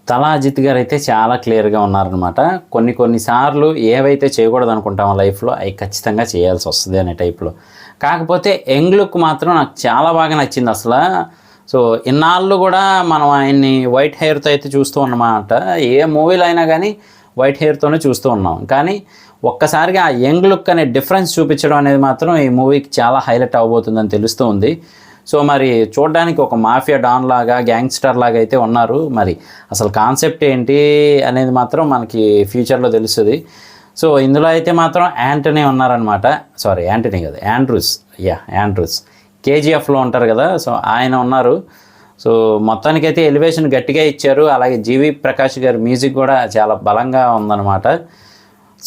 తలా అజిత్ గారు అయితే చాలా క్లియర్గా ఉన్నారనమాట. కొన్ని సార్లు ఏవైతే చేయకూడదు అనుకుంటామో లైఫ్లో అవి ఖచ్చితంగా చేయాల్సి వస్తుంది అనే టైప్లో. కాకపోతే యంగ్ లుక్ మాత్రం నాకు చాలా బాగా నచ్చింది అసలు. సో ఇన్నాళ్ళు కూడా మనం ఆయన్ని వైట్ హెయిర్తో అయితే చూస్తూ ఉన్నమాట. ఏ మూవీలో అయినా కానీ వైట్ హెయిర్తోనే చూస్తూ ఉన్నాం. కానీ ఒక్కసారిగా ఆ యంగ్ లుక్ అనే డిఫరెన్స్ చూపించడం అనేది మాత్రం ఈ మూవీకి చాలా హైలైట్ అవ్వబోతుందని తెలుస్తూ ఉంది. సో మరి చూడడానికి ఒక మాఫియా డాన్ లాగా, గ్యాంగ్స్టర్ లాగా అయితే ఉన్నారు. మరి అసలు కాన్సెప్ట్ ఏంటి అనేది మాత్రం మనకి ఫ్యూచర్లో తెలుస్తుంది. సో ఇందులో అయితే మాత్రం యాంటనీ ఉన్నారనమాట. సారీ యాంటనీ కదా, యాండ్రూస్ కేజీఎఫ్లో ఉంటారు కదా, సో ఆయన ఉన్నారు. సో మొత్తానికైతే ఎలివేషన్ గట్టిగా ఇచ్చారు. అలాగే జీవి ప్రకాష్ గారి మ్యూజిక్ కూడా చాలా బలంగా ఉందన్నమాట.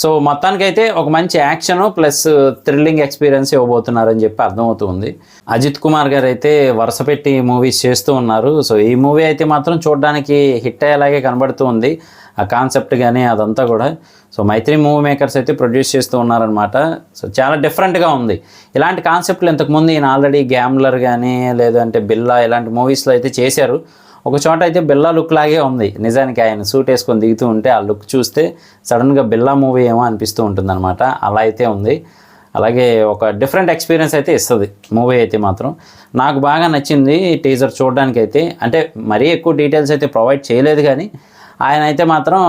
సో మొత్తానికైతే ఒక మంచి యాక్షన్ ప్లస్ థ్రిల్లింగ్ ఎక్స్పీరియన్స్ ఇవ్వబోతున్నారని చెప్పి అర్థమవుతుంది. అజిత్ కుమార్ గారు అయితే వరుస పెట్టి మూవీస్ చేస్తూ ఉన్నారు. సో ఈ మూవీ అయితే మాత్రం చూడడానికి హిట్ అయ్యేలాగే కనబడుతూ ఉంది, ఆ కాన్సెప్ట్ కానీ అదంతా కూడా. సో మైత్రి మూవీ మేకర్స్ అయితే ప్రొడ్యూస్ చేస్తూ ఉన్నారనమాట. సో చాలా డిఫరెంట్గా ఉంది. ఇలాంటి కాన్సెప్ట్లు ఇంతకుముందు ఈయన ఆల్రెడీ గ్యామ్లర్ కానీ లేదంటే బిల్లా ఇలాంటి మూవీస్లో అయితే చేశారు. ఒక చోట అయితే బిల్లా లుక్ లాగే ఉంది నిజానికి. ఆయన సూట్ వేసుకొని దిగుతూ ఉంటే ఆ లుక్ చూస్తే సడన్గా బిల్లా మూవీ ఏమో అనిపిస్తూ ఉంటుందన్నమాట. అలా అయితే ఉంది. అలాగే ఒక డిఫరెంట్ ఎక్స్పీరియన్స్ అయితే ఇస్తుంది మూవీ అయితే మాత్రం. నాకు బాగా నచ్చింది టీజర్ చూడడానికి అయితే. అంటే మరీ ఎక్కువ డీటెయిల్స్ అయితే ప్రొవైడ్ చేయలేదు, కానీ ఆయన అయితే మాత్రం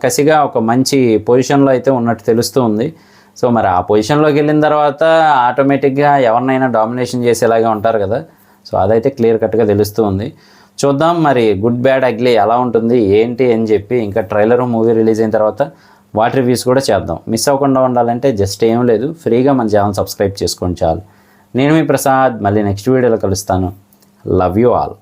కసిగా ఒక మంచి పొజిషన్లో అయితే ఉన్నట్టు తెలుస్తూ ఉంది. సో మరి ఆ పొజిషన్లోకి వెళ్ళిన తర్వాత ఆటోమేటిక్గా ఎవరినైనా డామినేషన్ చేసేలాగా ఉంటారు కదా. సో అదైతే క్లియర్ కట్గా తెలుస్తూ ఉంది. చూద్దాం మరి గుడ్ బ్యాడ్ అగ్లీ ఎలా ఉంటుంది ఏంటి అని చెప్పి. ఇంకా ట్రైలర్ మూవీ రిలీజ్ అయిన తర్వాత వాటి రివ్యూస్ కూడా చేద్దాం. మిస్ అవ్వకుండా ఉండాలంటే జస్ట్ ఏం లేదు, ఫ్రీగా మన ఛానల్ సబ్స్క్రైబ్ చేసుకోండి చాలు. నేను మీ ప్రసాద్, మళ్ళీ నెక్స్ట్ వీడియోలో కలుస్తాను. Love you all.